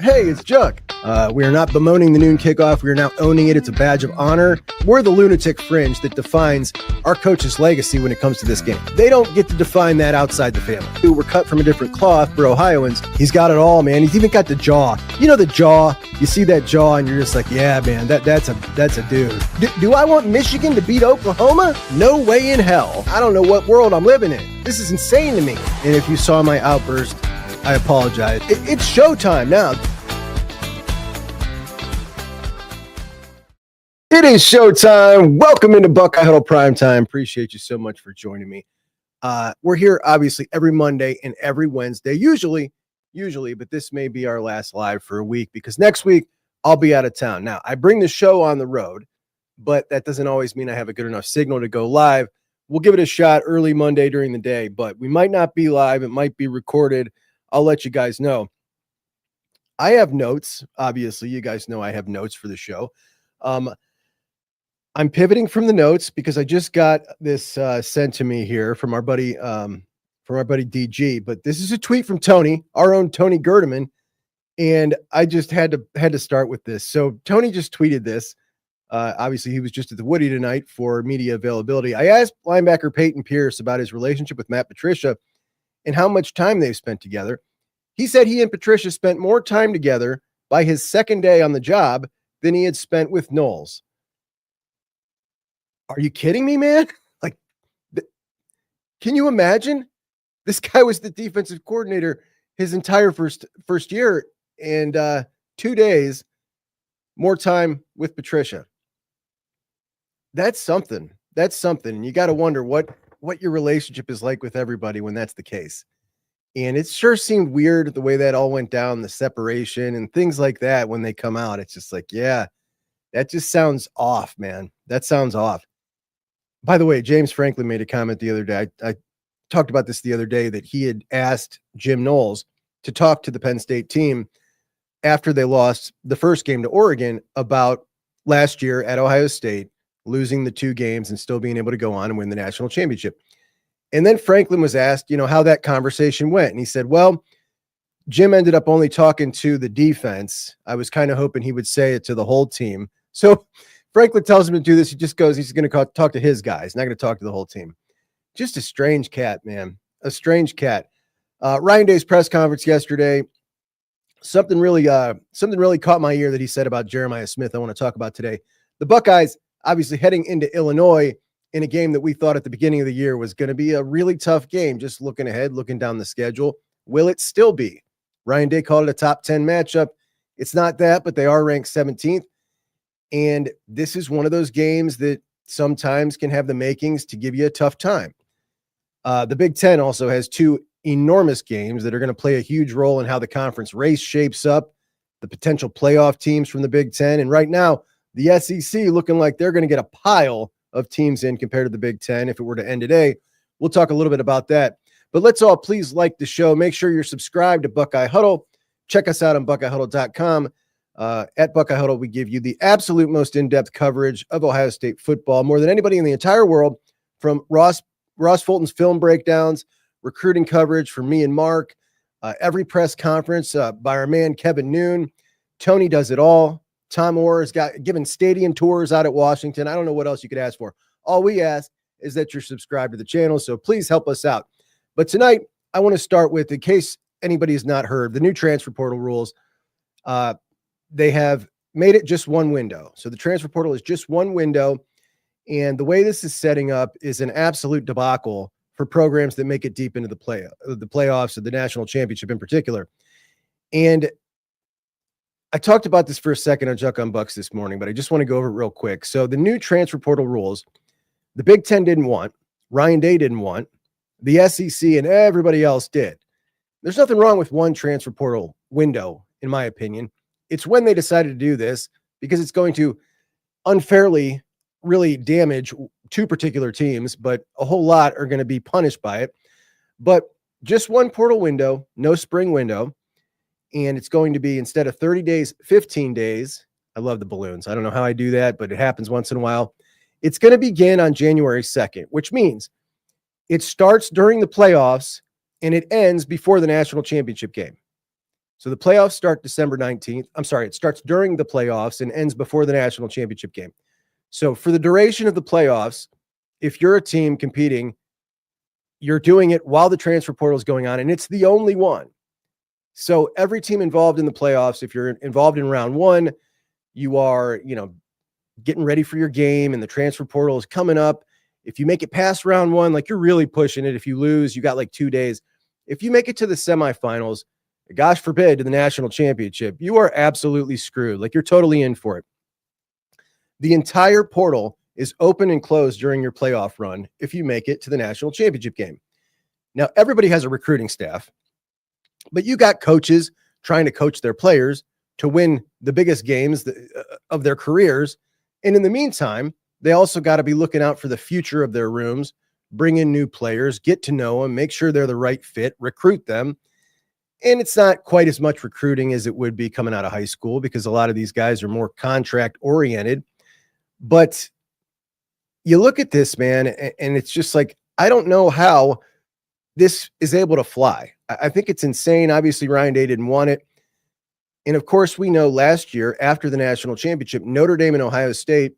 Hey, it's Juck. We are not bemoaning the noon kickoff. We are now owning it. It's a badge of honor. We're the lunatic fringe that defines our coach's legacy when it comes to this game. They don't get to define that outside the family. We're cut from a different cloth for Ohioans. He's got it all, man. He's even got the jaw. You know the jaw. You see that jaw and you're just like, yeah, man, that's a dude. Do I want Michigan to beat Oklahoma? No way in hell. I don't know what world I'm living in. This is insane to me. And if you saw my outburst, I apologize. It's showtime now. It is showtime. Welcome into Buckeye Huddle Primetime. Appreciate you so much for joining me. We're here, obviously, every Monday and every Wednesday, usually, but this may be our last live for a week because next week I'll be out of town. Now, I bring the show on the road, but that doesn't always mean I have a good enough signal to go live. We'll give it a shot early Monday during the day, but we might not be live. It might be recorded. I'll let you guys know. I have notes. Obviously, you guys know I have notes for the show. I'm pivoting from the notes because I just got this sent to me here from our buddy DG. But this is a tweet from Tony, our own Tony Gerdeman, and I just had to start with this. So Tony just tweeted this. Obviously, he was just at the Woody tonight for media availability. I asked linebacker Peyton Pierce about his relationship with Matt Patricia and how much time they've spent together. He said he and Patricia spent more time together by his second day on the job than he had spent with Knowles. Are you kidding me, man? Like, can you imagine? This guy was the defensive coordinator his entire first year, and 2 days more time with Patricia. That's something. And you got to wonder what your relationship is like with everybody when that's the case. And it sure seemed weird the way that all went down, the separation and things like that when they come out. It's just like, yeah, that just sounds off, man. That sounds off. By the way, James Franklin made a comment the other day. I talked about this the other day that he had asked Jim Knowles to talk to the Penn State team after they lost the first game to Oregon about last year at Ohio State, losing the 2 games and still being able to go on and win the national championship. And then Franklin was asked, how that conversation went. And he said, well, Jim ended up only talking to the defense. I was kind of hoping he would say it to the whole team. So Franklin tells him to do this. He just goes, he's going to talk to his guys, not going to talk to the whole team. Just a strange cat, man. A strange cat. Ryan Day's press conference yesterday, something really caught my ear that he said about Jeremiah Smith I want to talk about today. The Buckeyes obviously heading into Illinois in a game that we thought at the beginning of the year was going to be a really tough game, just looking ahead, looking down the schedule. Will it still be? Ryan Day called it a top 10 matchup. It's not that, but they are ranked 17th. And this is one of those games that sometimes can have the makings to give you a tough time. The Big Ten also has 2 enormous games that are going to play a huge role in how the conference race shapes up, the potential playoff teams from the Big Ten. And right now, the SEC looking like they're going to get a pile of teams in compared to the Big Ten if it were to end today. We'll talk a little bit about that. But let's all please like the show. Make sure you're subscribed to Buckeye Huddle. Check us out on BuckeyeHuddle.com. At Buckeye Huddle, we give you the absolute most in-depth coverage of Ohio State football, more than anybody in the entire world, from Ross Fulton's film breakdowns, recruiting coverage from me and Mark, every press conference by our man Kevin Noon. Tony does it all. Tom Orr has given stadium tours out at Washington. I don't know what else you could ask for. All we ask is that you're subscribed to the channel, so please help us out. But tonight, I want to start with, in case anybody has not heard, the new transfer portal rules. They have made it just one window. So the transfer portal is just one window. And the way this is setting up is an absolute debacle for programs that make it deep into the playoffs of the national championship in particular. And I talked about this for a second on Juck on Bucks this morning, but I just want to go over it real quick. So the new transfer portal rules, the Big Ten didn't want, Ryan Day didn't want, the SEC and everybody else did. There's nothing wrong with one transfer portal window, in my opinion. It's when they decided to do this because it's going to unfairly really damage 2 particular teams, but a whole lot are going to be punished by it. But just one portal window, no spring window. And it's going to be, instead of 30 days, 15 days. I love the balloons. I don't know how I do that, but it happens once in a while. It's going to begin on January 2nd, which means it starts during the playoffs and it ends before the national championship game. So the playoffs start December 19th. I'm sorry, it starts during the playoffs and ends before the national championship game. So for the duration of the playoffs, if you're a team competing, you're doing it while the transfer portal is going on, and it's the only one. So every team involved in the playoffs, if you're involved in round one, you are, getting ready for your game and the transfer portal is coming up. If you make it past round one, like you're really pushing it. If you lose, you got like 2 days. If you make it to the semifinals, gosh forbid, to the national championship, you are absolutely screwed. Like you're totally in for it. The entire portal is open and closed during your playoff run if you make it to the national championship game. Now, everybody has a recruiting staff, but you got coaches trying to coach their players to win the biggest games of their careers. And in the meantime, they also got to be looking out for the future of their rooms, bring in new players, get to know them, make sure they're the right fit, recruit them. And it's not quite as much recruiting as it would be coming out of high school because a lot of these guys are more contract oriented. But you look at this, man, and it's just like, I don't know how this is able to fly. I think it's insane. Obviously, Ryan Day didn't want it. And of course, we know last year after the national championship, Notre Dame and Ohio State,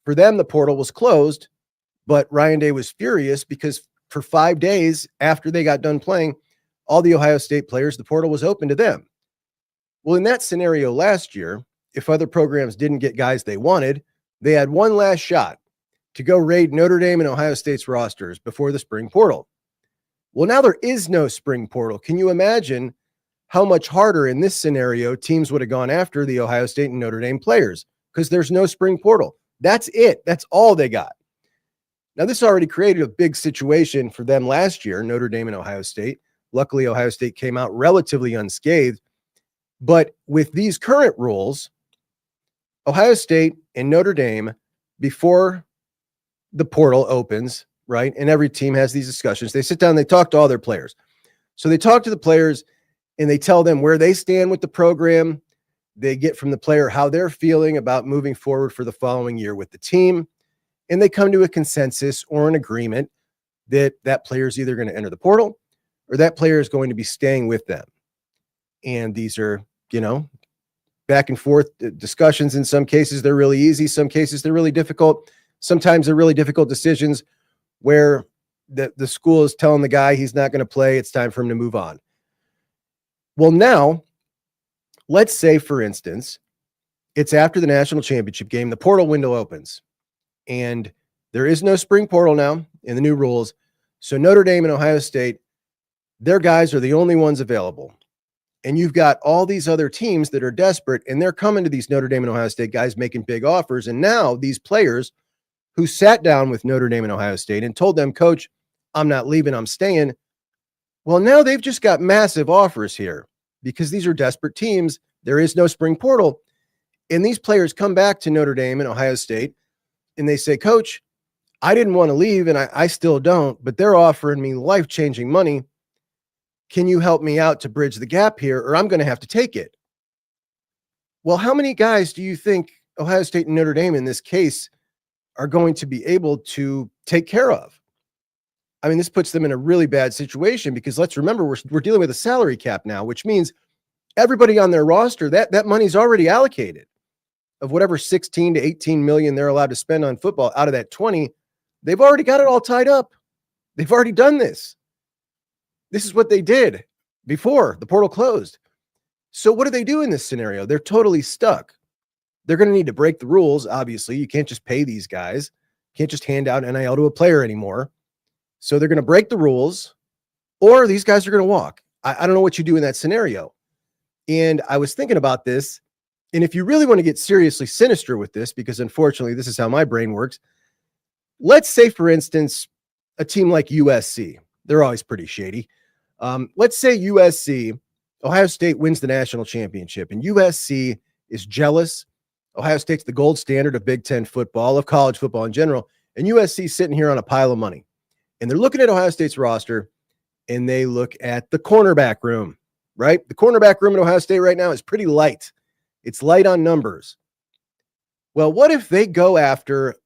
for them, the portal was closed, but Ryan Day was furious because for 5 days after they got done playing, all the Ohio State players, the portal was open to them. Well, in that scenario last year, if other programs didn't get guys they wanted, they had one last shot to go raid Notre Dame and Ohio State's rosters before the spring portal. Well, now there is no spring portal. Can you imagine how much harder in this scenario teams would have gone after the Ohio State and Notre Dame players? Because there's no spring portal. That's it. That's all they got. Now, this already created a big situation for them last year, Notre Dame and Ohio State. Luckily, Ohio State came out relatively unscathed. But with these current rules, Ohio State and Notre Dame, before the portal opens, right, and every team has these discussions, they sit down, they talk to all their players. So they talk to the players and they tell them where they stand with the program. They get from the player how they're feeling about moving forward for the following year with the team. And they come to a consensus or an agreement that that player is either going to enter the portal or that player is going to be staying with them. And these are, back and forth discussions. In some cases, they're really easy. Some cases, they're really difficult. Sometimes they're really difficult decisions where the school is telling the guy he's not going to play. It's time for him to move on. Well, now, let's say, for instance, it's after the national championship game, the portal window opens, and there is no spring portal now in the new rules. So Notre Dame and Ohio State, their guys are the only ones available. And you've got all these other teams that are desperate, and they're coming to these Notre Dame and Ohio State guys making big offers. And now these players who sat down with Notre Dame and Ohio State and told them, Coach, I'm not leaving, I'm staying. Well, now they've just got massive offers here because these are desperate teams. There is no spring portal. And these players come back to Notre Dame and Ohio State and they say, Coach, I didn't want to leave and I still don't, but they're offering me life-changing money. Can you help me out to bridge the gap here, or I'm going to have to take it? Well, how many guys do you think Ohio State and Notre Dame in this case are going to be able to take care of? I mean, this puts them in a really bad situation because let's remember, we're dealing with a salary cap now, which means everybody on their roster, that money's already allocated. Of whatever 16 to 18 million they're allowed to spend on football out of that 20, they've already got it all tied up. They've already done this. This is what they did before the portal closed. So what do they do in this scenario? They're totally stuck. They're going to need to break the rules. Obviously, you can't just pay these guys. You can't just hand out NIL to a player anymore. So they're going to break the rules, or these guys are going to walk. I don't know what you do in that scenario. And I was thinking about this. And if you really want to get seriously sinister with this, because unfortunately, this is how my brain works. Let's say, for instance, a team like USC. They're always pretty shady. Let's say USC, Ohio State wins the national championship, and USC is jealous. Ohio State's the gold standard of Big Ten football, of college football in general, and USC sitting here on a pile of money. And they're looking at Ohio State's roster, and they look at the cornerback room, right? The cornerback room at Ohio State right now is pretty light. It's light on numbers. Well, what if they go after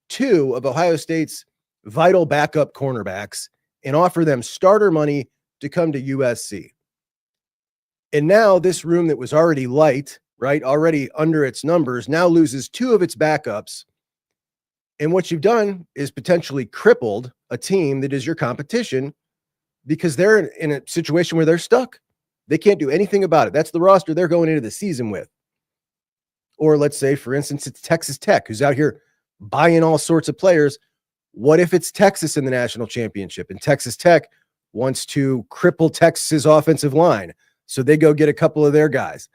two of Ohio State's vital backup cornerbacks and offer them starter money to come to USC? And now this room that was already light, right, already under its numbers, now loses 2 of its backups. And what you've done is potentially crippled a team that is your competition because they're in a situation where they're stuck. They can't do anything about it. That's the roster they're going into the season with. Or let's say, for instance, it's Texas Tech, who's out here buying all sorts of players. What if it's Texas in the national championship and Texas Tech wants to cripple Texas's offensive line? So they go get a couple of their guys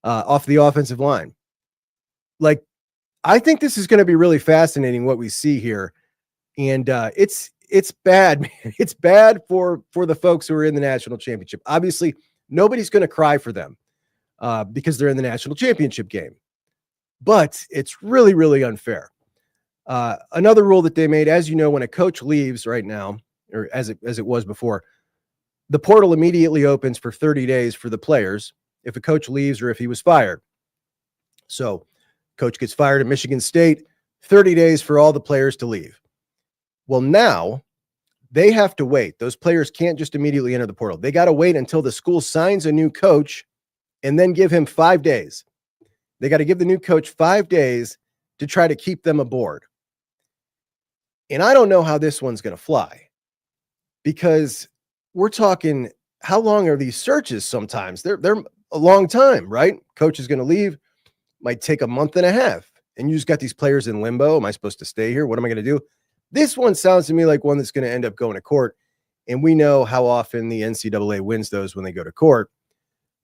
off the offensive line. Like, I think this is going to be really fascinating what we see here. And it's bad, man. It's bad for the folks who are in the national championship. Obviously, nobody's going to cry for them because they're in the national championship game. But it's really, really unfair. Another rule that they made, as you know, when a coach leaves right now, or as it was before, the portal immediately opens for 30 days for the players if a coach leaves or if he was fired. So coach gets fired at Michigan State, 30 days for all the players to leave. Well, now they have to wait. Those players can't just immediately enter the portal. They got to wait until the school signs a new coach and then give him 5 days. They got to give the new coach 5 days to try to keep them aboard. And I don't know how this one's going to fly because we're talking, how long are these searches sometimes? They're a long time, right? Coach is going to leave, might take a month and a half. And you just got these players in limbo. Am I supposed to stay here? What am I going to do? This one sounds to me like one that's going to end up going to court. And we know how often the NCAA wins those when they go to court.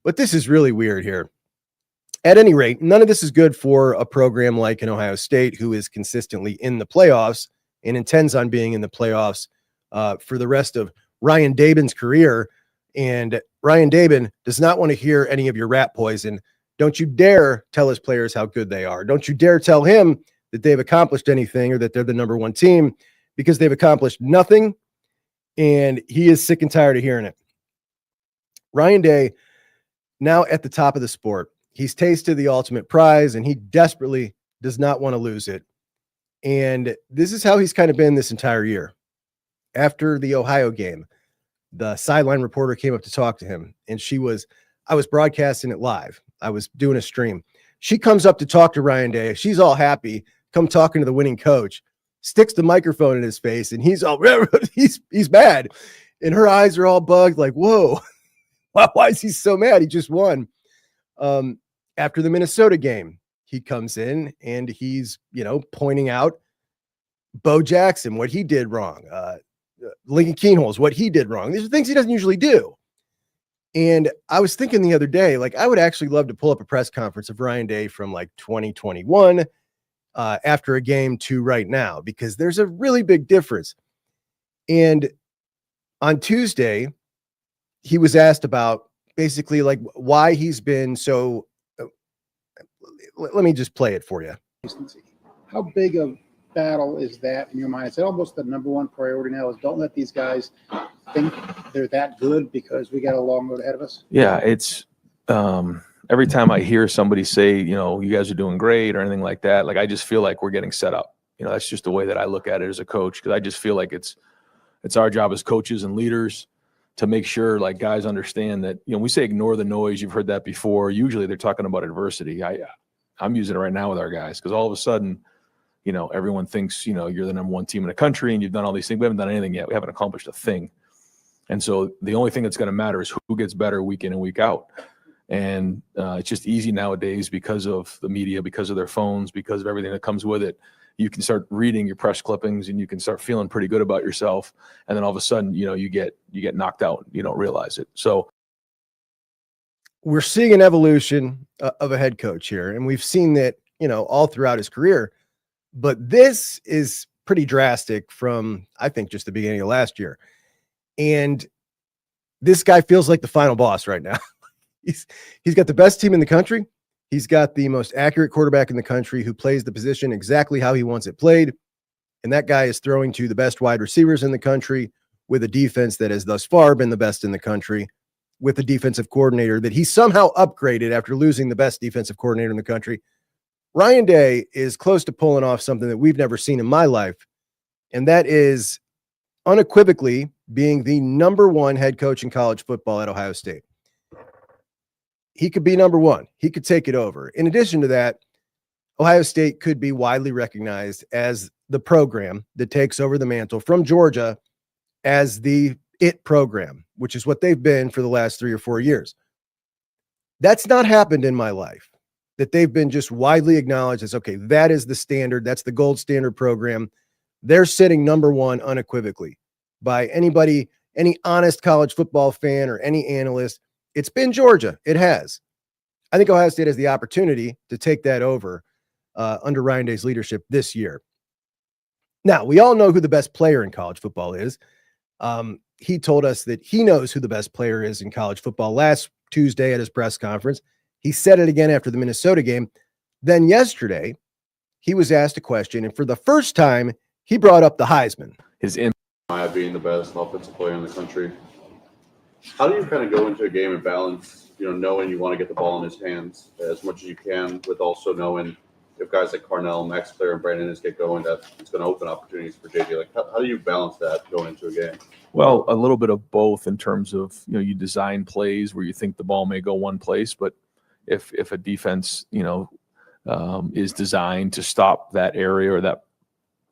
But this is really weird here. At any rate, none of this is good for a program like an Ohio State, who is consistently in the playoffs and intends on being in the playoffs for the rest of Ryan Dabin's career. And Ryan Dabin does not want to hear any of your rat poison. Don't you dare tell his players how good they are. Don't you dare tell him that they've accomplished anything or that they're the number one team, because they've accomplished nothing. And he is sick and tired of hearing it. Ryan Day, now at the top of the sport, he's tasted the ultimate prize and he desperately does not want to lose it. And this is how he's kind of been this entire year. After the Ohio game, the sideline reporter came up to talk to him, and I was broadcasting it live. I was doing a stream. She comes up to talk to Ryan Day. She's all happy, come talking to the winning coach, sticks the microphone in his face, and he's all, he's mad. And her eyes are all bugged, like, whoa, why is he so mad? He just won. After the Minnesota game, he comes in and he's, pointing out Bo Jackson, what he did wrong. Lincoln Keenholz, what he did wrong. These are things he doesn't usually do. And I was thinking the other day, like, I would actually love to pull up a press conference of Ryan Day from like 2021 after a game to right now, because there's a really big difference. And on Tuesday, he was asked about basically like why he's been so, let me just play it for you. How big a battle is that in your mind? Is it almost the number one priority now? Is don't let these guys think they're that good because we got a long road ahead of us? Yeah, it's every time I hear somebody say, you guys are doing great or anything like that, like I just feel like we're getting set up. That's just the way that I look at it as a coach, because I just feel like it's our job as coaches and leaders to make sure like guys understand that, we say ignore the noise. You've heard that before. Usually they're talking about adversity. I'm using it right now with our guys, because all of a sudden, everyone thinks, you're the number one team in the country and you've done all these things. We haven't done anything yet. We haven't accomplished a thing. And so the only thing that's going to matter is who gets better week in and week out. And it's just easy nowadays because of the media, because of their phones, because of everything that comes with it. You can start reading your press clippings and you can start feeling pretty good about yourself. And then all of a sudden, you get knocked out. You don't realize it. So we're seeing an evolution of a head coach here. And we've seen that, all throughout his career. But this is pretty drastic from, I think, just the beginning of last year. And this guy feels like the final boss right now. He's got the best team in the country. He's got the most accurate quarterback in the country who plays the position exactly how he wants it played. And that guy is throwing to the best wide receivers in the country with a defense that has thus far been the best in the country, with a defensive coordinator that he somehow upgraded after losing the best defensive coordinator in the country. Ryan Day is close to pulling off something that we've never seen in my life, and that is unequivocally being the number one head coach in college football at Ohio State. he could be number one. He could take it over. In addition to that, Ohio State could be widely recognized as the program that takes over the mantle from Georgia as the it program, which is what they've been for the last 3 or 4 years. That's not happened in my life, that they've been just widely acknowledged as, okay, that is the standard. That's the gold standard program. They're sitting number one unequivocally by anybody, any honest college football fan or any analyst. It's been Georgia. It has. I think Ohio State has the opportunity to take that over under Ryan Day's leadership this year. Now, we all know who the best player in college football is. He told us that he knows who the best player is in college football last Tuesday at his press conference. He said it again after the Minnesota game. Then yesterday, he was asked a question, and for the first time, he brought up the Heisman. His being the best offensive player in the country. How do you kind of go into a game and balance, knowing you want to get the ball in his hands as much as you can, with also knowing if guys like Carnell, Max Clare, and Brandon get going, that it's going to open opportunities for JJ? Like, how do you balance that going into a game? Well, a little bit of both in terms of, you design plays where you think the ball may go one place, but if a defense, is designed to stop that area or that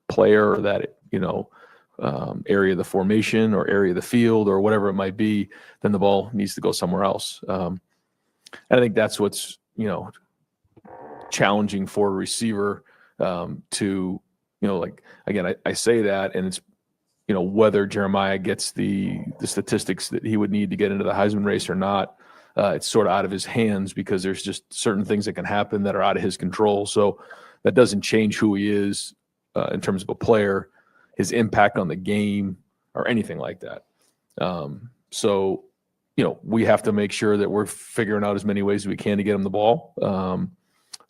player or that, area of the formation or area of the field or whatever it might be, then the ball needs to go somewhere else. And I think that's what's, challenging for a receiver to, like, again, I say that, and it's, whether Jeremiah gets the statistics that he would need to get into the Heisman race or not, it's sort of out of his hands because there's just certain things that can happen that are out of his control. So that doesn't change who he is in terms of a player, his impact on the game, or anything like that. So, we have to make sure that we're figuring out as many ways as we can to get him the ball,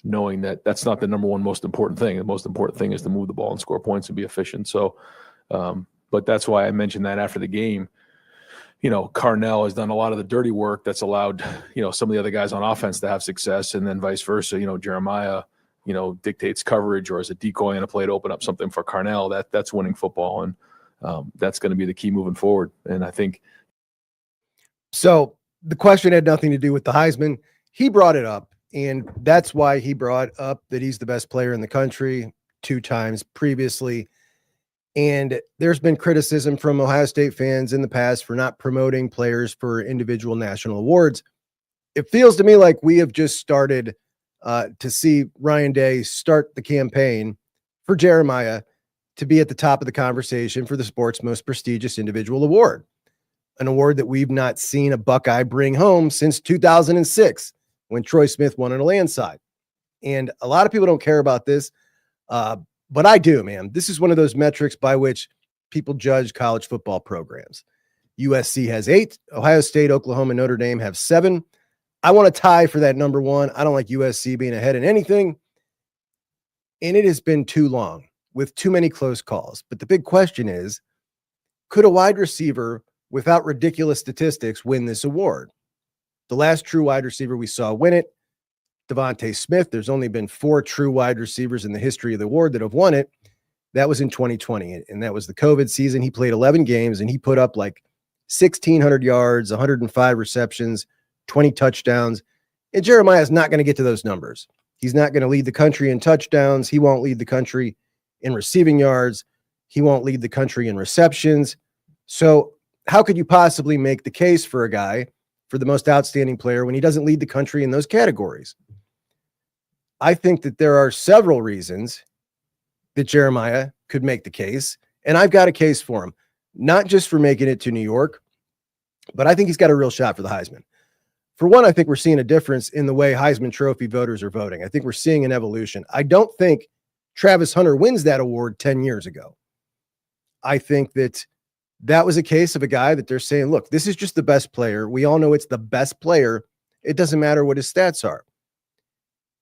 knowing that that's not the number one most important thing. The most important thing is to move the ball and score points and be efficient. So, but that's why I mentioned that after the game. Carnell has done a lot of the dirty work that's allowed, some of the other guys on offense to have success, and then vice versa. Jeremiah, dictates coverage or as a decoy on a play to open up something for Carnell. That's winning football, and that's going to be the key moving forward. And I think. So the question had nothing to do with the Heisman. He brought it up, and that's why he brought up that he's the best player in the country 2 times previously. And there's been criticism from Ohio State fans in the past for not promoting players for individual national awards. It feels to me like we have just started to see Ryan Day start the campaign for Jeremiah to be at the top of the conversation for the sport's most prestigious individual award, an award that we've not seen a Buckeye bring home since 2006 when Troy Smith won on a landslide. And a lot of people don't care about this, but I do, man. This is one of those metrics by which people judge college football programs. USC has 8, Ohio State, Oklahoma, Notre Dame have 7. I want to tie for that number 1. I don't like USC being ahead in anything. And it has been too long with too many close calls. But the big question is, could a wide receiver without ridiculous statistics win this award? The last true wide receiver we saw win it, Devontae Smith. There's only been 4 true wide receivers in the history of the award that have won it. That was in 2020. And that was the COVID season. He played 11 games and he put up like 1,600 yards, 105 receptions, 20 touchdowns. And Jeremiah is not going to get to those numbers. He's not going to lead the country in touchdowns. He won't lead the country in receiving yards. He won't lead the country in receptions. So how could you possibly make the case for a guy for the most outstanding player when he doesn't lead the country in those categories? I think that there are several reasons that Jeremiah could make the case, and I've got a case for him, not just for making it to New York, but I think he's got a real shot for the Heisman. For one, I think we're seeing a difference in the way Heisman Trophy voters are voting. I think we're seeing an evolution. I don't think Travis Hunter wins that award 10 years ago. I think that was a case of a guy that they're saying, look, this is just the best player. We all know it's the best player. It doesn't matter what his stats are.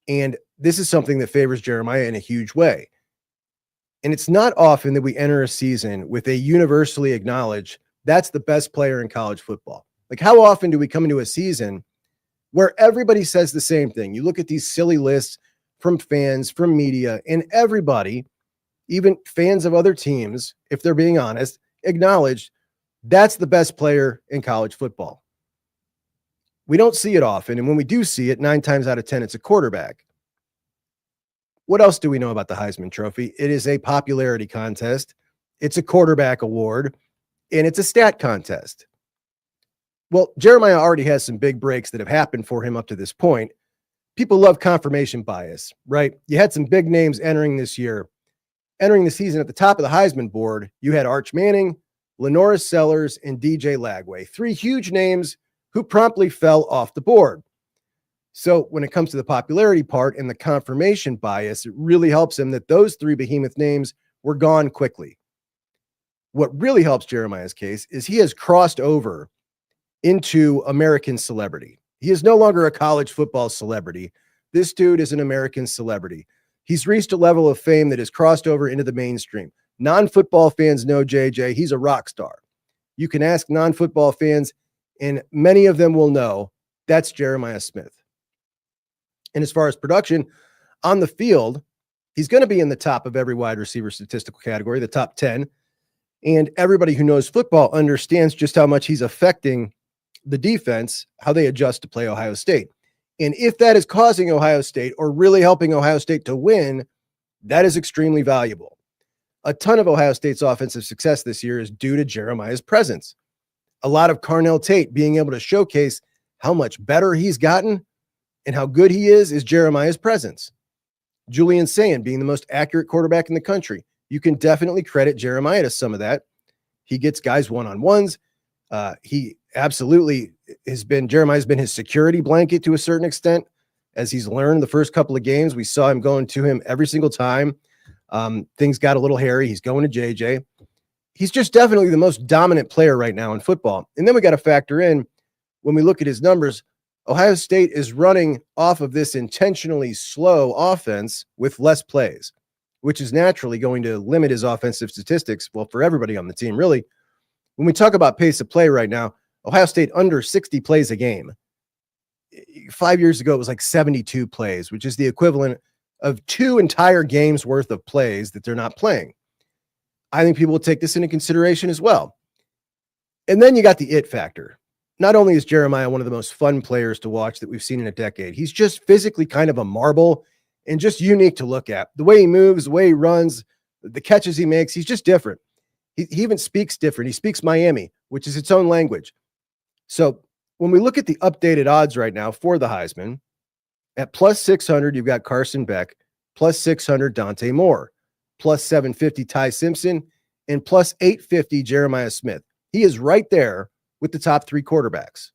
And this is something that favors Jeremiah in a huge way. And it's not often that we enter a season with a universally acknowledged, that's the best player in college football. Like, how often do we come into a season where everybody says the same thing? You look at these silly lists from fans, from media, and everybody, even fans of other teams, if they're being honest, acknowledged that's the best player in college football. We don't see it often. And when we do see it, 9 times out of 10, it's a quarterback. What else do we know about the Heisman Trophy? It is a popularity contest. It's a quarterback award, and it's a stat contest. Well, Jeremiah already has some big breaks that have happened for him up to this point. People love confirmation bias, right? You had some big names entering this year. Entering the season at the top of the Heisman board, you had Arch Manning, Lenora Sellers, and DJ Lagway. 3 huge names who promptly fell off the board. So when it comes to the popularity part and the confirmation bias, it really helps him that those 3 behemoth names were gone quickly. What really helps Jeremiah's case is he has crossed over into American celebrity. He is no longer a college football celebrity. This dude is an American celebrity. He's reached a level of fame that has crossed over into the mainstream. Non-football fans know JJ. He's a rock star. You can ask non-football fans, and many of them will know that's Jeremiah Smith. And as far as production on the field, he's going to be in the top of every wide receiver statistical category, the top 10. And everybody who knows football understands just how much he's affecting the defense, how they adjust to play Ohio State. And if that is causing Ohio State or really helping Ohio State to win, that is extremely valuable. A ton of Ohio State's offensive success this year is due to Jeremiah's presence. A lot of Carnell Tate being able to showcase how much better he's gotten and how good he is Jeremiah's presence. Julian Sayin being the most accurate quarterback in the country. You can definitely credit Jeremiah to some of that. He gets guys one-on-ones. He absolutely Jeremiah's been his security blanket to a certain extent. As he's learned the first couple of games, we saw him going to him every single time. Things got a little hairy. He's going to JJ. He's just definitely the most dominant player right now in football. And then we got to factor in, when we look at his numbers, Ohio State is running off of this intentionally slow offense with less plays, which is naturally going to limit his offensive statistics. Well, for everybody on the team, really. When we talk about pace of play right now, Ohio State under 60 plays a game. 5 years ago, it was like 72 plays, which is the equivalent of 2 entire games worth of plays that they're not playing. I think people will take this into consideration as well. And then you got the it factor. Not only is Jeremiah one of the most fun players to watch that we've seen in a decade, he's just physically kind of a marble and just unique to look at. The way he moves, the way he runs, the catches he makes, he's just different. He even speaks different. He speaks Miami, which is its own language. So when we look at the updated odds right now for the Heisman, at plus 600, you've got Carson Beck, plus 600, Dante Moore, plus 750, Ty Simpson, and plus 850, Jeremiah Smith. He is right there with the top 3 quarterbacks.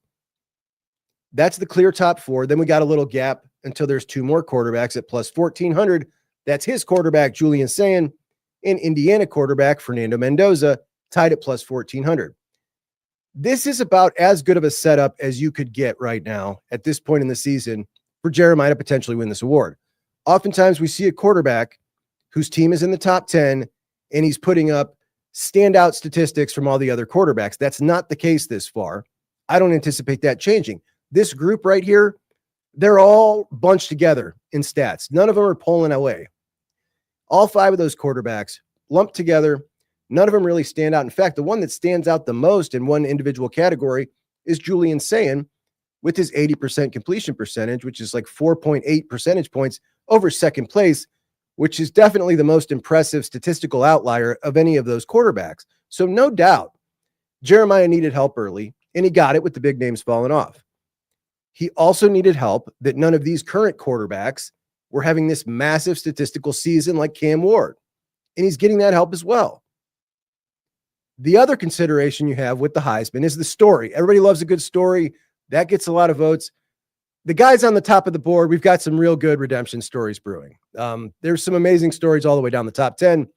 That's the clear top 4. Then we got a little gap until there's 2 more quarterbacks at plus 1,400. That's his quarterback, Julian Sayin, and Indiana quarterback, Fernando Mendoza, tied at plus 1,400. This is about as good of a setup as you could get right now at this point in the season for Jeremiah to potentially win this award. Oftentimes we see a quarterback whose team is in the top 10 and he's putting up standout statistics from all the other quarterbacks. That's not the case this far. I don't anticipate that changing. This group right here, they're all bunched together in stats. None of them are pulling away. All 5 of those quarterbacks lumped together. None of them really stand out. In fact, the one that stands out the most in one individual category is Julian Sayin with his 80% completion percentage, which is like 4.8 percentage points over second place, which is definitely the most impressive statistical outlier of any of those quarterbacks. So no doubt, Jeremiah needed help early, and he got it with the big names falling off. He also needed help that none of these current quarterbacks were having this massive statistical season like Cam Ward, and he's getting that help as well. The other consideration you have with the Heisman is the story. Everybody loves a good story. That gets a lot of votes. The guys on the top of the board, we've got some real good redemption stories brewing. There's some amazing stories all the way down the top 10.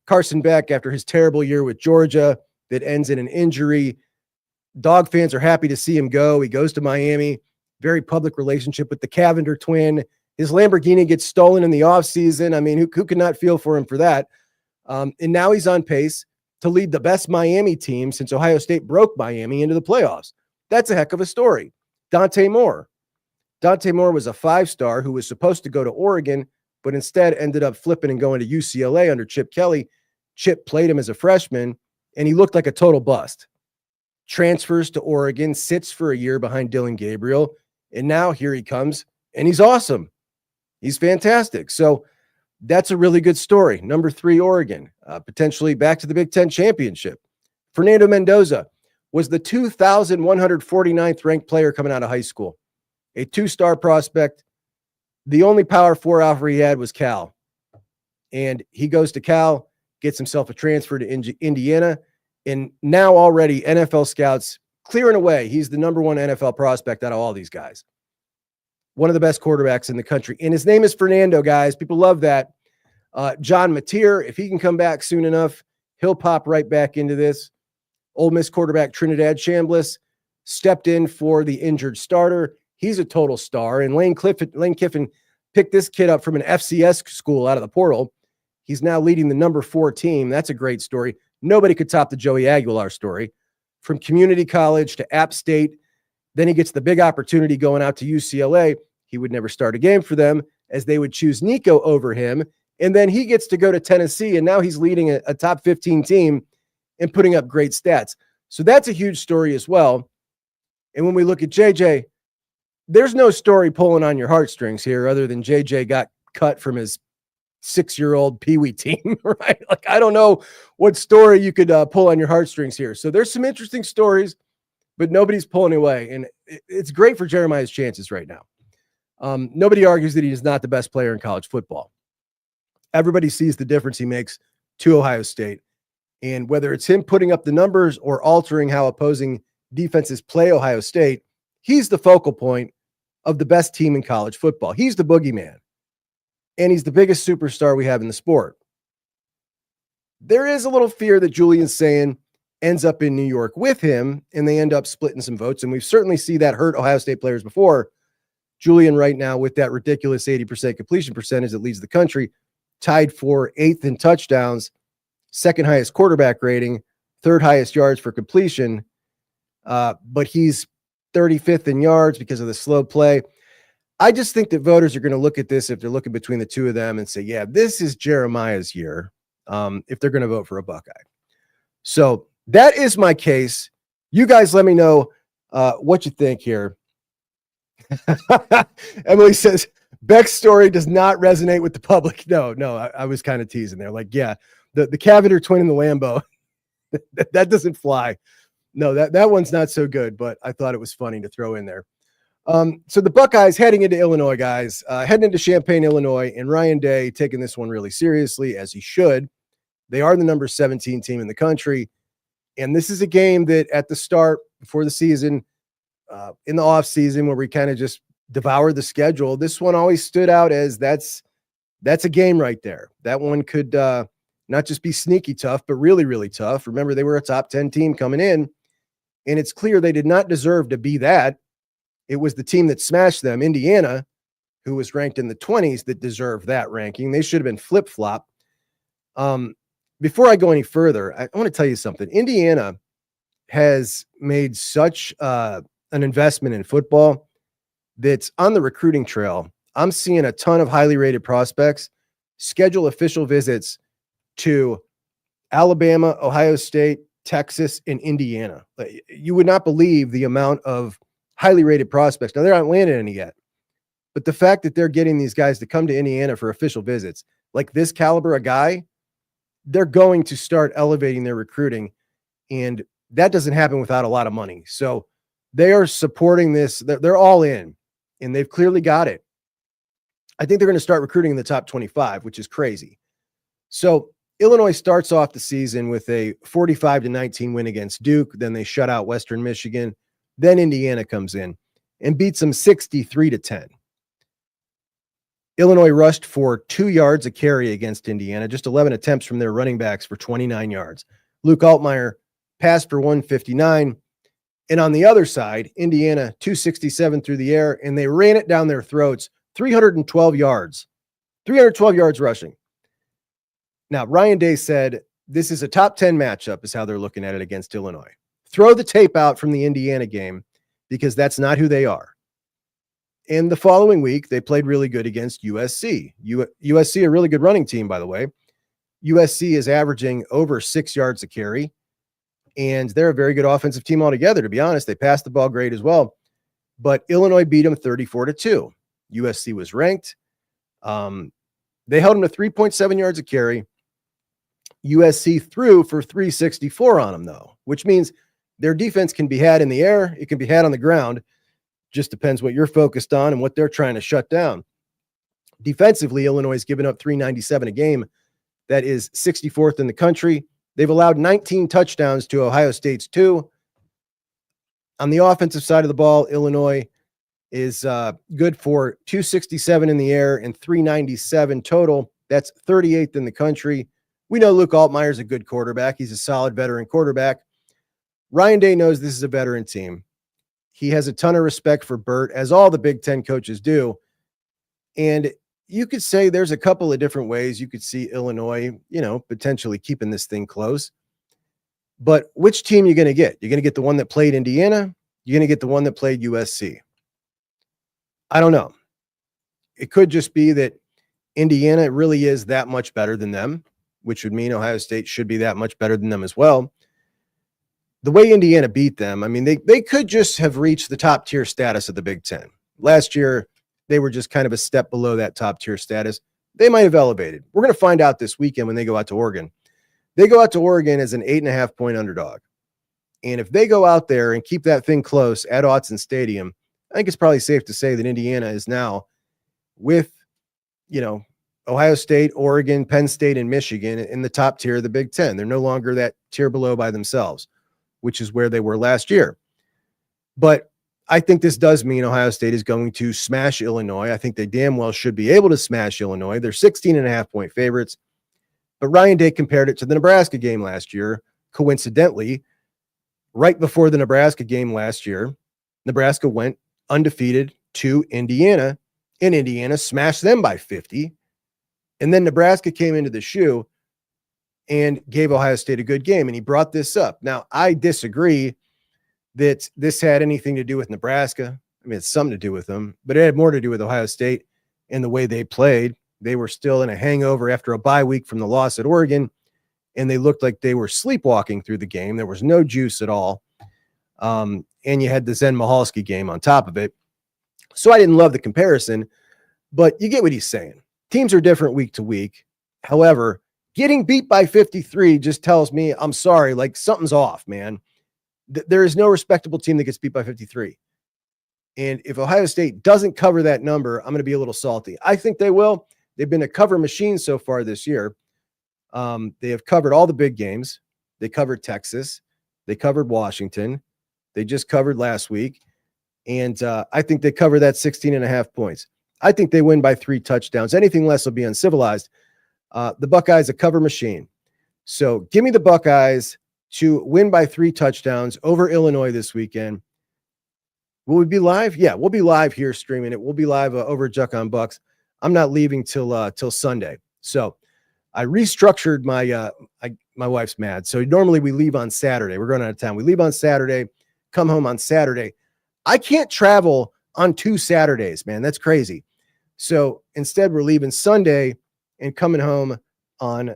Carson Beck, after his terrible year with Georgia that ends in an injury, Dog fans are happy to see him go. He goes to Miami, very public relationship with the Cavender twin. His Lamborghini gets stolen in the offseason. I mean, who could not feel for him for that? And now he's on pace to lead the best Miami team since Ohio State broke Miami into the playoffs. That's a heck of a story. Dante Moore. Dante Moore was a 5-star who was supposed to go to Oregon, but instead ended up flipping and going to UCLA under Chip Kelly. Chip played him as a freshman, and he looked like a total bust. transfers to Oregon, sits for a year behind Dylan Gabriel, and now here he comes, and he's awesome. He's fantastic. So that's a really good story. Number 3, Oregon, potentially back to the Big Ten championship. Fernando Mendoza was the 2,149th ranked player coming out of high school, a 2-star prospect. The only Power 4 offer he had was Cal. And he goes to Cal, gets himself a transfer to Indiana, and now already NFL scouts clearing away. He's the number 1 NFL prospect out of all these guys. One of the best quarterbacks in the country. And his name is Fernando, guys. People love that. John Mateer, if he can come back soon enough, he'll pop right back into this. Ole Miss quarterback Trinidad Chambliss stepped in for the injured starter. He's a total star. And Lane Kiffin picked this kid up from an FCS school out of the portal. He's now leading the number 4 team. That's a great story. Nobody could top the Joey Aguilar story. From community college to App State, then he gets the big opportunity going out to UCLA. He would never start a game for them as they would choose Nico over him. And then he gets to go to Tennessee, and now he's leading a top 15 team and putting up great stats. So that's a huge story as well. And when we look at JJ, there's no story pulling on your heartstrings here other than JJ got cut from his 6-year-old peewee team, right? Like, I don't know what story you could pull on your heartstrings here. So there's some interesting stories, but nobody's pulling away. And it's great for Jeremiah's chances right now. Nobody argues that he is not the best player in college football. Everybody sees the difference he makes to Ohio State. And whether it's him putting up the numbers or altering how opposing defenses play Ohio State, he's the focal point of the best team in college football. He's the boogeyman. And he's the biggest superstar we have in the sport. There is a little fear that Julian Sayin ends up in New York with him, and they end up splitting some votes. And we've certainly seen that hurt Ohio State players before. Julian right now with that ridiculous 80% completion percentage that leads the country, tied for 8th in touchdowns, 2nd highest quarterback rating, 3rd highest yards for completion. But he's 35th in yards because of the slow play. I just think that voters are going to look at this if they're looking between the two of them and say, yeah, this is Jeremiah's year, if they're going to vote for a Buckeye. So that is my case. You guys let me know what you think here. Emily says, Beck's story does not resonate with the public. No, I was kind of teasing there. Like, yeah, the Cavender twin in the Lambo, that doesn't fly. No, that one's not so good, but I thought it was funny to throw in there. So the Buckeyes heading into Illinois, guys, heading into Champaign, Illinois, and Ryan Day taking this one really seriously, as he should. They are the number 17 team in the country. And this is a game that at the start, before the season, in the off season, where we kind of just devoured the schedule, this one always stood out as that's a game right there. That one could not just be sneaky tough, but really, really tough. Remember, they were a top 10 team coming in, and it's clear they did not deserve to be that. It was the team that smashed them, Indiana, who was ranked in the 20s, that deserved that ranking. They should have been flip-flop. Before I go any further, I want to tell you something. Indiana has made such an investment in football that's on the recruiting trail. I'm seeing a ton of highly rated prospects schedule official visits to Alabama, Ohio State, Texas, and Indiana. You would not believe the amount of highly rated prospects. Now, they're not landing any yet, but the fact that they're getting these guys to come to Indiana for official visits, like this caliber of guy, they're going to start elevating their recruiting, and that doesn't happen without a lot of money. So they are supporting this. They're all in, and they've clearly got it. I think they're going to start recruiting in the top 25, which is crazy. So Illinois starts off the season with a 45-19 win against Duke. Then they shut out Western Michigan. Then Indiana comes in and beats them 63-10. Illinois rushed for 2 yards a carry against Indiana, just 11 attempts from their running backs for 29 yards. Luke Altmaier passed for 159. And on the other side, Indiana 267 through the air, and they ran it down their throats, 312 yards. 312 yards rushing. Now, Ryan Day said this is a top 10 matchup is how they're looking at it against Illinois. Throw the tape out from the Indiana game because that's not who they are. And the following week, they played really good against USC. USC, a really good running team, by the way. USC is averaging over 6 yards a carry. And they're a very good offensive team altogether, to be honest. They passed the ball great as well. But Illinois beat them 34-2. USC was ranked. They held them to 3.7 yards a carry. USC threw for 364 on them, though, which means their defense can be had in the air. It can be had on the ground. Just depends what you're focused on and what they're trying to shut down. Defensively, Illinois has given up 397 a game. That is 64th in the country. They've allowed 19 touchdowns to Ohio State's 2. On the offensive side of the ball, Illinois is good for 267 in the air and 397 total. That's 38th in the country. We know Luke Altmaier's a good quarterback. He's a solid veteran quarterback. Ryan Day knows this is a veteran team. He has a ton of respect for Burt, as all the Big Ten coaches do. And you could say there's a couple of different ways you could see Illinois, potentially keeping this thing close. But which team are you going to get? You're going to get the one that played Indiana? You're going to get the one that played USC? I don't know. It could just be that Indiana really is that much better than them, which would mean Ohio State should be that much better than them as well. The way Indiana beat them, I mean, they could just have reached the top tier status of the Big Ten. Last year, they were just kind of a step below that top tier status. They might have elevated. We're going to find out this weekend when they go out to Oregon. They go out to Oregon as an 8.5-point underdog. And if they go out there and keep that thing close at Autzen Stadium, I think it's probably safe to say that Indiana is now with, Ohio State, Oregon, Penn State, and Michigan in the top tier of the Big Ten. They're no longer that tier below by themselves, which is where they were last year. But I think this does mean Ohio State is going to smash Illinois. I think they damn well should be able to smash Illinois. They're 16.5-point favorites. But Ryan Day compared it to the Nebraska game last year. Coincidentally, right before the Nebraska game last year, Nebraska went undefeated to Indiana, and Indiana smashed them by 50. And then Nebraska came into the shoe and gave Ohio State a good game, and he brought this up. Now, I disagree that this had anything to do with Nebraska. I mean, it's something to do with them, but it had more to do with Ohio State and the way they played. They were still in a hangover after a bye week from the loss at Oregon, and they looked like they were sleepwalking through the game. There was no juice at all. And you had the Zen Mahalski game on top of it. So I didn't love the comparison, but you get what he's saying. Teams are different week to week. However, getting beat by 53 just tells me, I'm sorry, like something's off, man. There is no respectable team that gets beat by 53. And if Ohio State doesn't cover that number, I'm going to be a little salty. I think they will. They've been a cover machine so far this year. They have covered all the big games. They covered Texas. They covered Washington. They just covered last week. And I think they cover that 16.5 points. I think they win by 3 touchdowns. Anything less will be uncivilized. The Buckeyes a cover machine. So give me the Buckeyes to win by 3 touchdowns over Illinois this weekend. Will we be live? Yeah, we'll be live here streaming it. We'll be live over at Juck on Bucks. I'm not leaving till Sunday. So I restructured my wife's mad. So normally we leave on Saturday. We're going out of town. We leave on Saturday, come home on Saturday. I can't travel on 2 Saturdays, man. That's crazy. So instead we're leaving Sunday and coming home on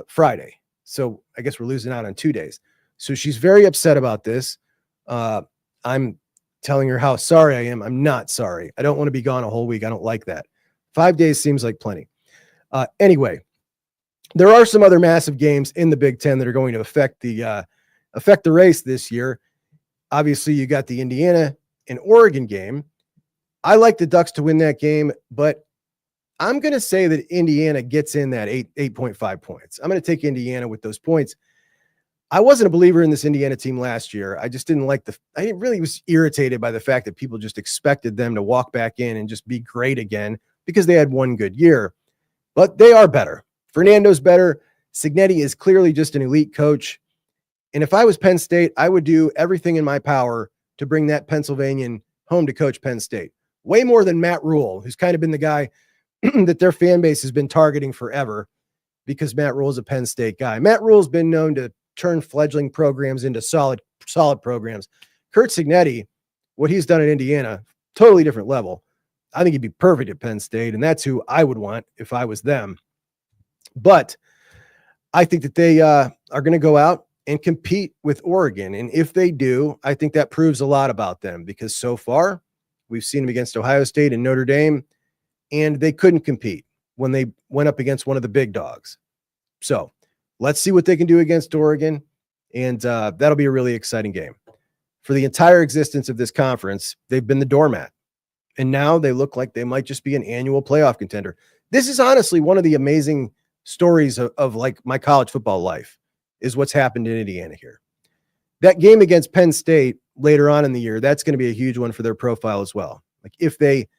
Friday. So I guess we're losing out on 2 days. So she's very upset about this. I'm telling her how sorry I am. I'm not sorry. I don't want to be gone a whole week. I don't like that. 5 days seems like plenty. Anyway, there are some other massive games in the Big Ten that are going to affect the race this year. Obviously, you got the Indiana and Oregon game. I like the Ducks to win that game, but I'm going to say that Indiana gets in that 8.5 points. I'm going to take Indiana with those points. I wasn't a believer in this Indiana team last year. I just didn't like I really was irritated by the fact that people just expected them to walk back in and just be great again because they had one good year. But they are better. Fernando's better. Cignetti is clearly just an elite coach. And if I was Penn State, I would do everything in my power to bring that Pennsylvanian home to coach Penn State. Way more than Matt Rule, who's kind of been the guy that their fan base has been targeting forever because Matt Rule is a Penn State guy. Matt Rule's been known to turn fledgling programs into solid programs. Curt Cignetti, what he's done at Indiana, totally different level. I think he'd be perfect at Penn State, and that's who I would want if I was them. But I think that they are going to go out and compete with Oregon. And if they do, I think that proves a lot about them, because so far we've seen them against Ohio State and Notre Dame, and they couldn't compete when they went up against one of the big dogs. So let's see what they can do against Oregon. And that'll be a really exciting game. For the entire existence of this conference, they've been the doormat. And now they look like they might just be an annual playoff contender. This is honestly one of the amazing stories of like my college football life, is what's happened in Indiana here. That game against Penn State later on in the year, that's going to be a huge one for their profile as well. Like if they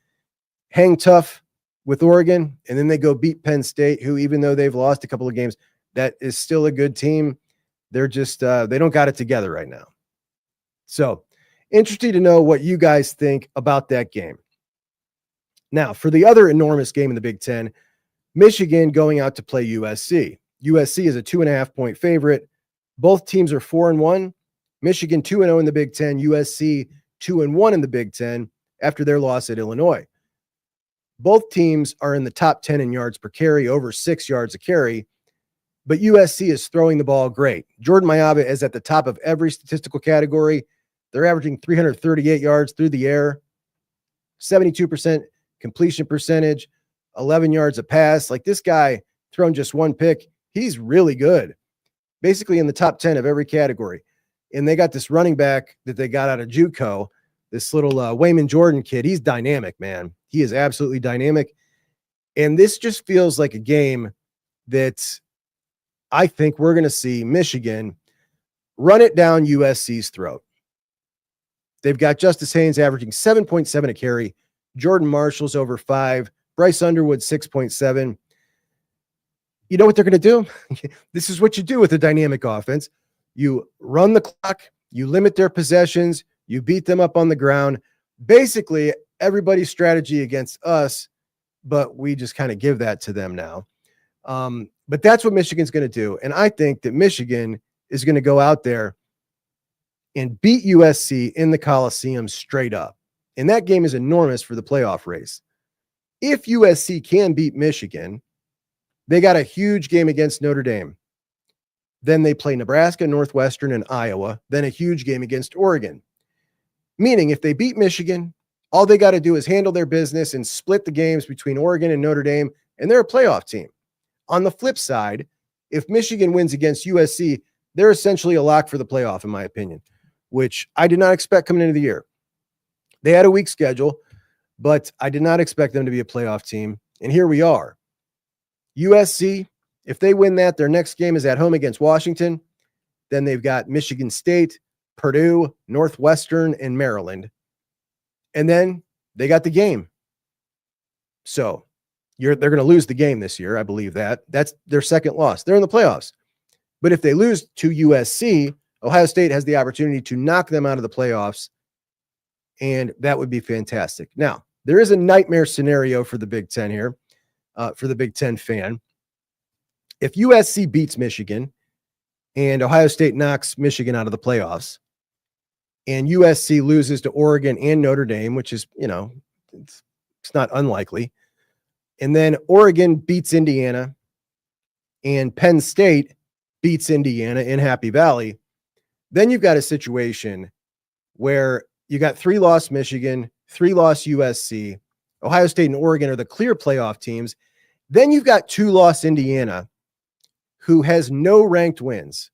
hang tough with Oregon and then they go beat Penn State, who, even though they've lost a couple of games, that is still a good team. They're just, they don't got it together right now. So interesting to know what you guys think about that game. Now, for the other enormous game in the Big Ten, Michigan going out to play USC. USC is a 2.5-point favorite. Both teams are 4-1. Michigan 2-0 in the Big Ten. USC 2-1 in the Big Ten after their loss at Illinois. Both teams are in the top 10 in yards per carry, over 6 yards a carry. But USC is throwing the ball great. Jordan Mailata is at the top of every statistical category. They're averaging 338 yards through the air, 72% completion percentage, 11 yards a pass. Like, this guy thrown just one pick. He's really good, basically in the top 10 of every category. And they got this running back that they got out of JUCO, this little Wayman Jordan kid. He's dynamic, man. He is absolutely dynamic. And this just feels like a game that I think we're going to see Michigan run it down USC's throat. They've got Justice Haynes averaging 7.7 a carry. Jordan Marshall's over 5. Bryce Underwood, 6.7. You know what they're going to do? This is what you do with a dynamic offense. You run the clock, you limit their possessions, you beat them up on the ground. Basically, everybody's strategy against us, but we just kind of give that to them now. But that's what Michigan's going to do. And I think that Michigan is going to go out there and beat USC in the Coliseum straight up. And that game is enormous for the playoff race. If USC can beat Michigan, they got a huge game against Notre Dame. Then they play Nebraska, Northwestern, and Iowa. Then a huge game against Oregon. Meaning, if they beat Michigan, all they got to do is handle their business and split the games between Oregon and Notre Dame, and they're a playoff team. On the flip side, if Michigan wins against USC, they're essentially a lock for the playoff, in my opinion, which I did not expect coming into the year. They had a weak schedule, but I did not expect them to be a playoff team. And here we are. USC, if they win that, their next game is at home against Washington. Then they've got Michigan State, Purdue, Northwestern, and Maryland. And then they got the game. So they're going to lose the game this year. I believe that. That's their second loss. They're in the playoffs. But if they lose to USC, Ohio State has the opportunity to knock them out of the playoffs. And that would be fantastic. Now, there is a nightmare scenario for the Big Ten here, for the Big Ten fan. If USC beats Michigan and Ohio State knocks Michigan out of the playoffs, and USC loses to Oregon and Notre Dame, which is, it's not unlikely, and then Oregon beats Indiana and Penn State beats Indiana in Happy Valley, then you've got a situation where you got 3-loss Michigan, 3-loss USC, Ohio State and Oregon are the clear playoff teams. Then you've got 2-loss Indiana, who has no ranked wins.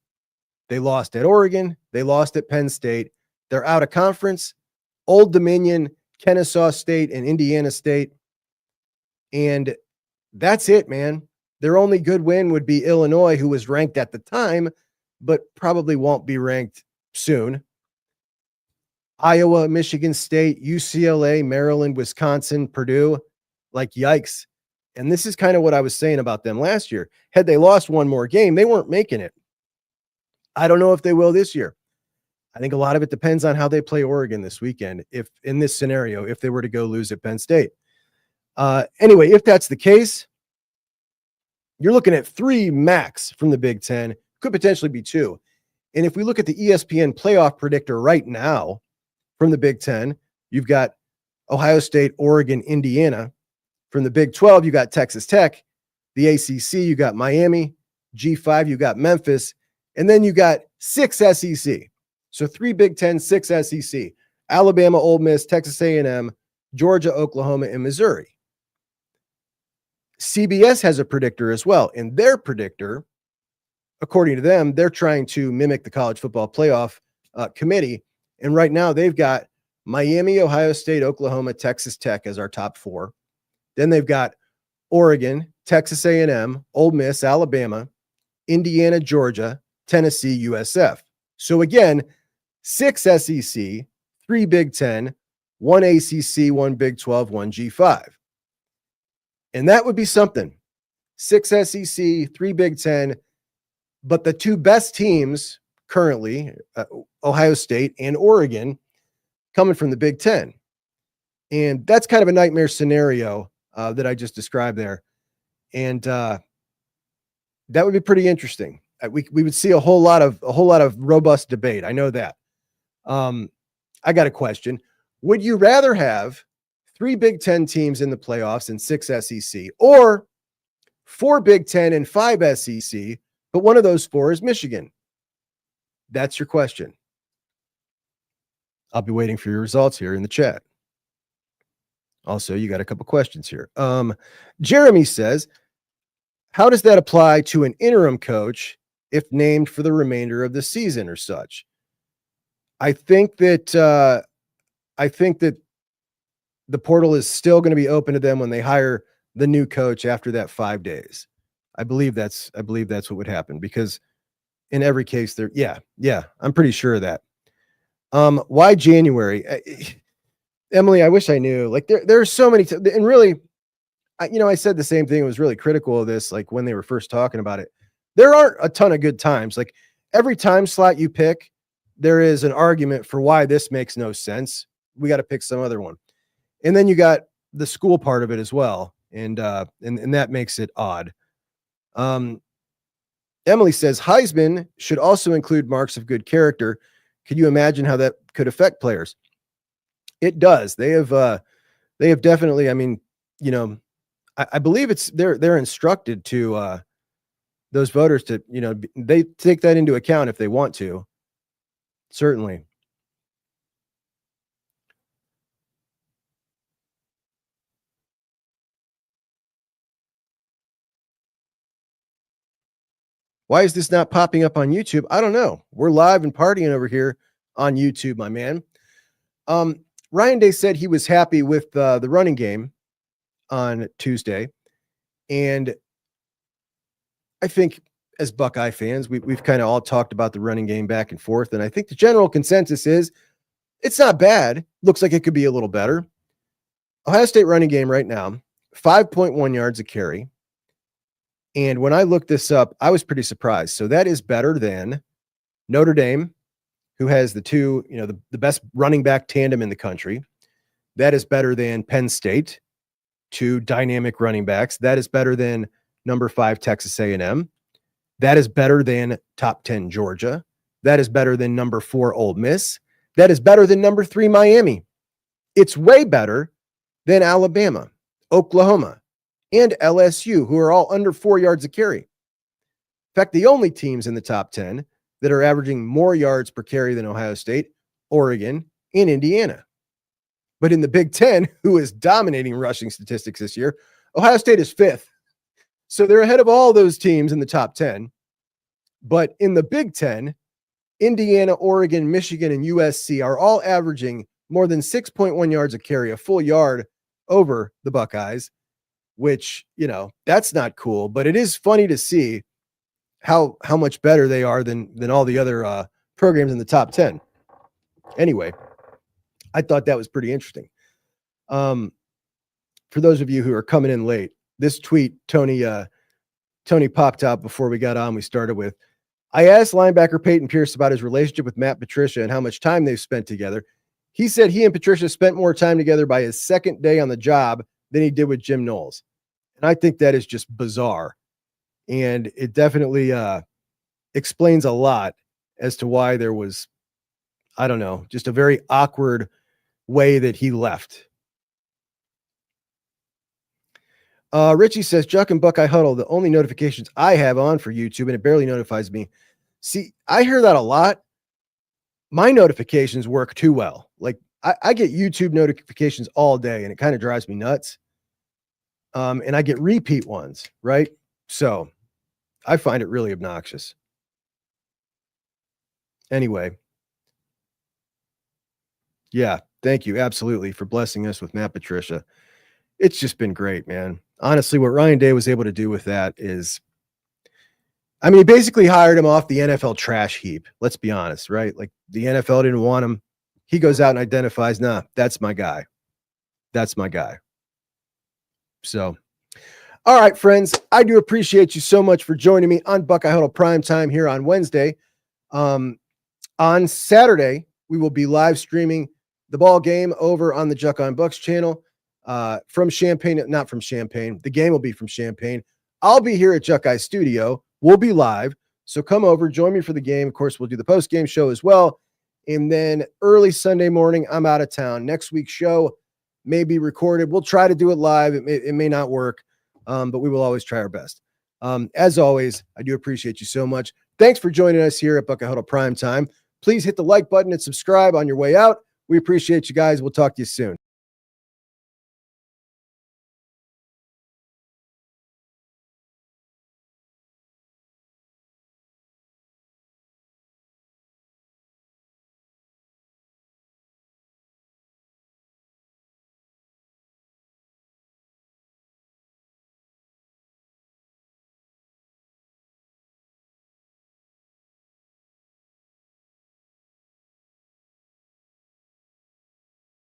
They lost at Oregon. They lost at Penn State. They're out of conference. Old Dominion, Kennesaw State, and Indiana State. And that's it, man. Their only good win would be Illinois, who was ranked at the time, but probably won't be ranked soon. Iowa, Michigan State, UCLA, Maryland, Wisconsin, Purdue. Like, yikes. And this is kind of what I was saying about them last year. Had they lost one more game, they weren't making it. I don't know if they will this year. I think a lot of it depends on how they play Oregon this weekend. If in this scenario, if they were to go lose at Penn State. Anyway, if that's the case, you're looking at 3 max from the Big Ten, could potentially be 2. And if we look at the ESPN playoff predictor right now from the Big Ten, you've got Ohio State, Oregon, Indiana. From the Big 12, you got Texas Tech. The ACC, you got Miami. G5, you got Memphis. And then you got 6 SEC. So 3 Big Ten, 6 SEC. Alabama, Ole Miss, Texas A&M, Georgia, Oklahoma, and Missouri. CBS has a predictor as well. And their predictor, according to them, they're trying to mimic the college football playoff committee. And right now they've got Miami, Ohio State, Oklahoma, Texas Tech as our top 4. Then they've got Oregon, Texas A&M, Ole Miss, Alabama, Indiana, Georgia, Tennessee, USF. So again, 6 SEC, 3 Big Ten, 1 ACC, 1 Big 12, 1 G5. And that would be something. 6 SEC, 3 Big Ten, but the 2 best teams currently, Ohio State and Oregon, coming from the Big Ten. And that's kind of a nightmare scenario that I just described there. And that would be pretty interesting. We would see a whole lot of robust debate. I know that. I got a question. Would you rather have 3 Big Ten teams in the playoffs and 6 SEC, or 4 Big Ten and 5 SEC, but one of those 4 is Michigan? That's your question. I'll be waiting for your results here in the chat. Also, you got a couple questions here. Jeremy says, how does that apply to an interim coach if named for the remainder of the season or such? I think that the portal is still going to be open to them when they hire the new coach after that 5 days. I believe that's what would happen, because in every case yeah, I'm pretty sure of that. Why January? Emily, I wish I knew. Like there are so many, and really, I said the same thing. I was really critical of this, like when they were first talking about it. There aren't a ton of good times. Like every time slot you pick, there is an argument for why this makes no sense. We got to pick some other one. And then you got the school part of it as well. And that makes it odd. Emily says Heisman should also include marks of good character. Can you imagine how that could affect players? It does. They have definitely, I believe they're instructed to those voters to, they take that into account if they want to. Certainly. Why is this not popping up on YouTube? I don't know. We're live and partying over here on YouTube, my man. Ryan Day said he was happy with the running game on Tuesday. And I think as Buckeye fans, we've kind of all talked about the running game back and forth. And I think the general consensus is it's not bad. Looks like it could be a little better. Ohio State running game right now, 5.1 yards a carry. And when I looked this up, I was pretty surprised. So that is better than Notre Dame, who has the best running back tandem in the country. That is better than Penn State, 2 dynamic running backs. That is better than number 5 Texas A&M. That is better than top 10 Georgia. That is better than number 4 Ole Miss. That is better than number 3 Miami. It's way better than Alabama, Oklahoma, and LSU, who are all under 4 yards a carry. In fact, the only teams in the top 10 that are averaging more yards per carry than Ohio State, Oregon, and Indiana. But in the Big Ten, who is dominating rushing statistics this year, Ohio State is 5th. So they're ahead of all those teams in the top 10. But in the Big Ten, Indiana, Oregon, Michigan, and USC are all averaging more than 6.1 yards a carry, a full yard over the Buckeyes, which, that's not cool. But it is funny to see how much better they are than all the other programs in the top 10. Anyway, I thought that was pretty interesting. For those of you who are coming in late, this tweet Tony popped out before we got on. We started with, I asked linebacker Peyton Pierce about his relationship with Matt Patricia and how much time they've spent together. He said he and Patricia spent more time together by his second day on the job than he did with Jim Knowles. And I think that is just bizarre. And it definitely explains a lot as to why there was, I don't know, just a very awkward way that he left. Richie says, Juck and Buckeye Huddle, the only notifications I have on for YouTube, and it barely notifies me. See, I hear that a lot. My notifications work too well. Like I get YouTube notifications all day and it kind of drives me nuts. And I get repeat ones, right? So I find it really obnoxious. Anyway. Yeah, thank you. Absolutely for blessing us with Matt Patricia. It's just been great, man. Honestly, what Ryan Day was able to do with that is, I mean, he basically hired him off the NFL trash heap. Let's be honest, right? Like the NFL didn't want him. He goes out and identifies, nah, that's my guy. That's my guy. So, all right, friends, I do appreciate you so much for joining me on Buckeye Huddle Primetime here on Wednesday. On Saturday, we will be live streaming the ball game over on the Juck on Bucks channel from Champaign, not from Champaign. The game will be from Champaign. I'll be here at Juckeye Studio. We'll be live. So come over, join me for the game. Of course, we'll do the post-game show as well. And then early Sunday morning, I'm out of town. Next week's show may be recorded. We'll try to do it live. It may not work, but we will always try our best. As always, I do appreciate you so much. Thanks for joining us here at Buckeye Huddle Primetime. Please hit the like button and subscribe on your way out. We appreciate you guys. We'll talk to you soon.